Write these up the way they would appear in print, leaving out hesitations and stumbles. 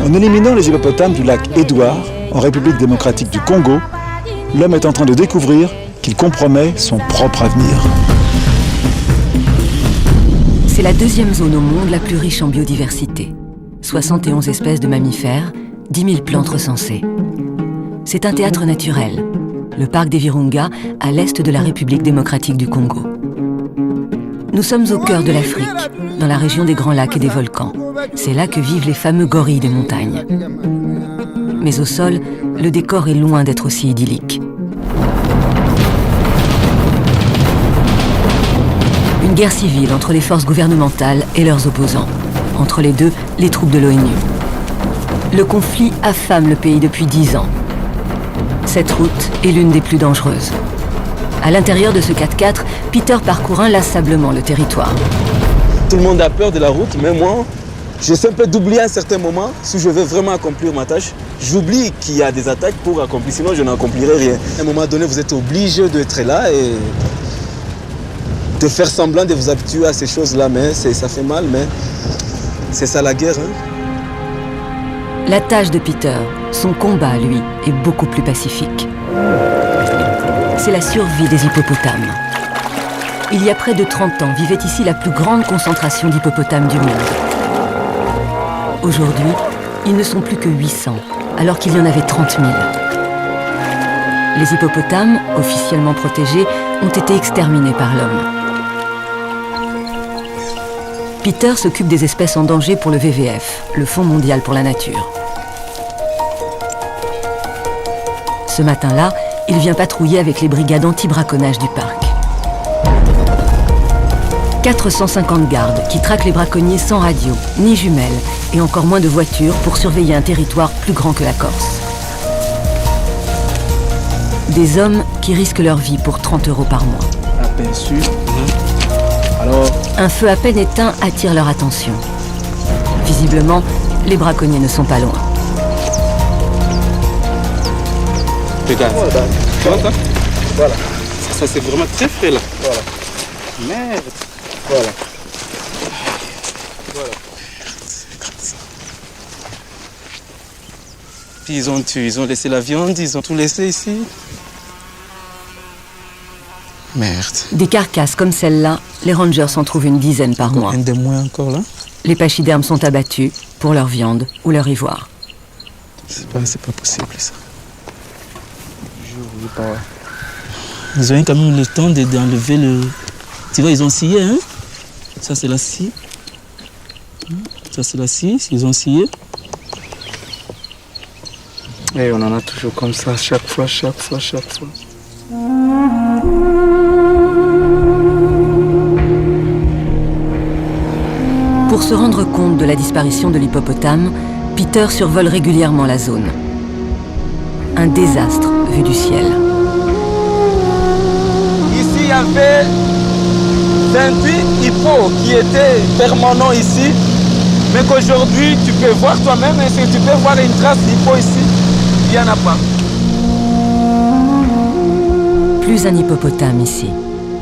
En éliminant les hippopotames du lac Édouard, en République démocratique du Congo, l'homme est en train de découvrir qu'il compromet son propre avenir. C'est la deuxième zone au monde la plus riche en biodiversité. 71 espèces de mammifères, 10 000 plantes recensées. C'est un théâtre naturel, le parc des Virunga, à l'est de la République démocratique du Congo. Nous sommes au cœur de l'Afrique, dans la région des Grands Lacs et des volcans. C'est là que vivent les fameux gorilles des montagnes. Mais au sol, le décor est loin d'être aussi idyllique. Une guerre civile entre les forces gouvernementales et leurs opposants. Entre les deux, les troupes de l'ONU. Le conflit affame le pays depuis 10 ans. Cette route est l'une des plus dangereuses. À l'intérieur de ce 4x4, Peter parcourt inlassablement le territoire. Tout le monde a peur de la route, mais moi, j'essaie un peu d'oublier à un certain moment, si je veux vraiment accomplir ma tâche. J'oublie qu'il y a des attaques pour accomplir, sinon je n'accomplirai rien. À un moment donné, vous êtes obligé d'être là et de faire semblant de vous habituer à ces choses-là, mais ça fait mal, mais c'est ça la guerre. La tâche de Peter, son combat, lui, est beaucoup plus pacifique. C'est la survie des hippopotames. Il y a près de 30 ans, vivait ici la plus grande concentration d'hippopotames du monde. Aujourd'hui, ils ne sont plus que 800, alors qu'il y en avait 30 000. Les hippopotames, officiellement protégés, ont été exterminés par l'homme. Peter s'occupe des espèces en danger pour le WWF, le Fonds mondial pour la nature. Ce matin-là, il vient patrouiller avec les brigades anti-braconnage du parc. 450 gardes qui traquent les braconniers sans radio, ni jumelles, et encore moins de voitures pour surveiller un territoire plus grand que la Corse. Des hommes qui risquent leur vie pour 30 € par mois. Aperçu. Alors... Un feu à peine éteint attire leur attention. Visiblement, les braconniers ne sont pas loin. Regarde, voilà. Voilà. Ça c'est vraiment très frais là. Voilà. Merde. Voilà. Voilà. Puis ils ont tué, ils ont laissé la viande, ils ont tout laissé ici. Merde. Des carcasses comme celle-là, les rangers s'en trouvent une dizaine par mois. Un de moins encore là. Les pachydermes sont abattus pour leur viande ou leur ivoire. C'est pas possible ça. Ils ont eu quand même le temps d'enlever le... Tu vois, ils ont scié, hein? Ça, c'est la scie. Ça, c'est la scie, ils ont scié. Et on en a toujours comme ça, chaque fois. Pour se rendre compte de la disparition de l'hippopotame, Peter survole régulièrement la zone. Un désastre vu du ciel. Ici, il y avait 28 hippos qui étaient permanents ici, mais qu'aujourd'hui, tu peux voir toi-même, et si tu peux voir une trace d'hippo ici, il n'y en a pas. Plus un hippopotame ici,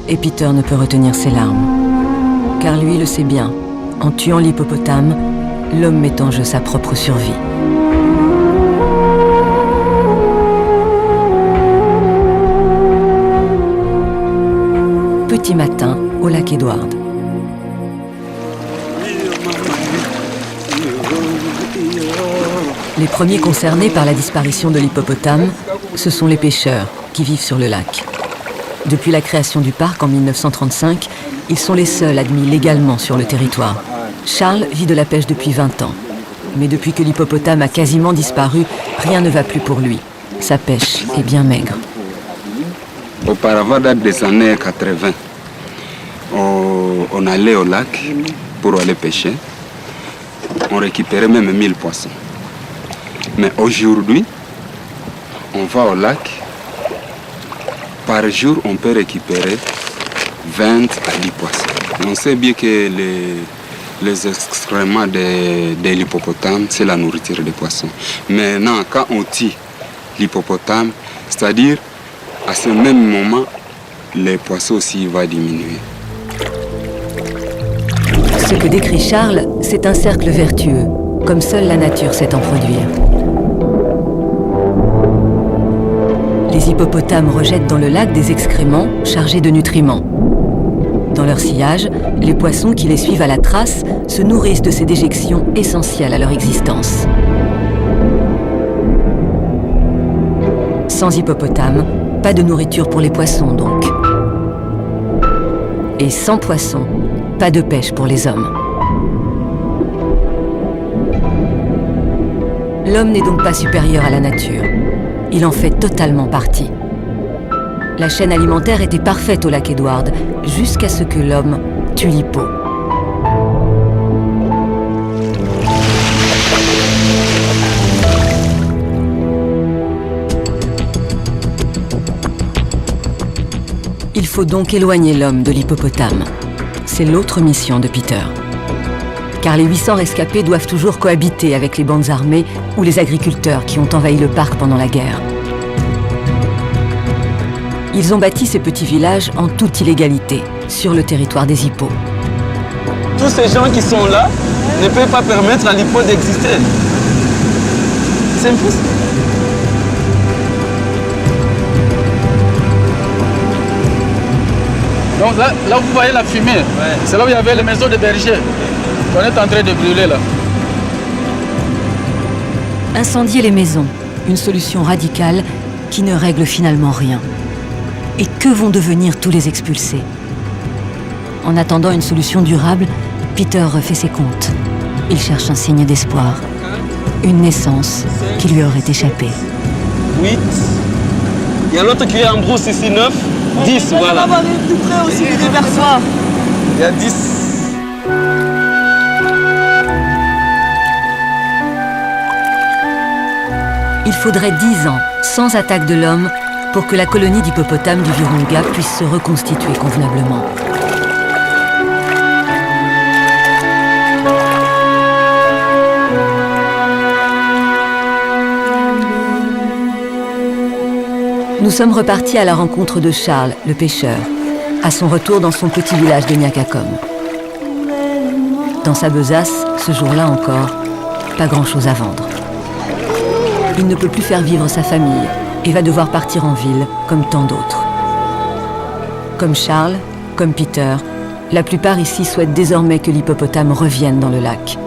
et Peter ne peut retenir ses larmes. Car lui le sait bien, en tuant l'hippopotame, l'homme met en jeu sa propre survie. Petit matin, au lac Édouard. Les premiers concernés par la disparition de l'hippopotame, ce sont les pêcheurs qui vivent sur le lac. Depuis la création du parc en 1935, ils sont les seuls admis légalement sur le territoire. Charles vit de la pêche depuis 20 ans. Mais depuis que l'hippopotame a quasiment disparu, rien ne va plus pour lui. Sa pêche est bien maigre. Auparavant, date des années 80, on allait au lac pour aller pêcher. On récupérait même 1000 poissons. Mais aujourd'hui, on va au lac. Par jour, on peut récupérer 20 à 10 poissons. On sait bien que les excréments de l'hippopotame, c'est la nourriture des poissons. Maintenant, quand on tue l'hippopotame, c'est-à-dire à ce même moment, les poissons aussi vont diminuer. Ce que décrit Charles, c'est un cercle vertueux, comme seule la nature sait en produire. Les hippopotames rejettent dans le lac des excréments chargés de nutriments. Dans leur sillage, les poissons qui les suivent à la trace se nourrissent de ces déjections essentielles à leur existence. Sans hippopotames, pas de nourriture pour les poissons donc. Et sans poissons, pas de pêche pour les hommes. L'homme n'est donc pas supérieur à la nature. Il en fait totalement partie. La chaîne alimentaire était parfaite au lac Edward, jusqu'à ce que l'homme tue l'hippo. Il faut donc éloigner l'homme de l'hippopotame. C'est l'autre mission de Peter. Car les 800 rescapés doivent toujours cohabiter avec les bandes armées ou les agriculteurs qui ont envahi le parc pendant la guerre. Ils ont bâti ces petits villages en toute illégalité, sur le territoire des hippos. Tous ces gens qui sont là ne peuvent pas permettre à l'hippo d'exister. C'est impossible. Donc là vous voyez la fumée, c'est là où il y avait les maisons de bergers. On est en train de brûler là. Incendier les maisons, une solution radicale qui ne règle finalement rien. Et que vont devenir tous les expulsés? En attendant une solution durable, Peter refait ses comptes. Il cherche un signe d'espoir, une naissance qui lui aurait échappé. 8. Il y a l'autre qui est en brousse ici, 9. 10, voilà. Tout près aussi du déversoir. Il y a 10. Il faudrait 10 ans, sans attaque de l'homme, pour que la colonie d'hippopotames du Virunga puisse se reconstituer convenablement. Nous sommes repartis à la rencontre de Charles, le pêcheur, à son retour dans son petit village de Nyakakom. Dans sa besace, ce jour-là encore, pas grand-chose à vendre. Il ne peut plus faire vivre sa famille et va devoir partir en ville, comme tant d'autres. Comme Charles, comme Peter, la plupart ici souhaitent désormais que l'hippopotame revienne dans le lac.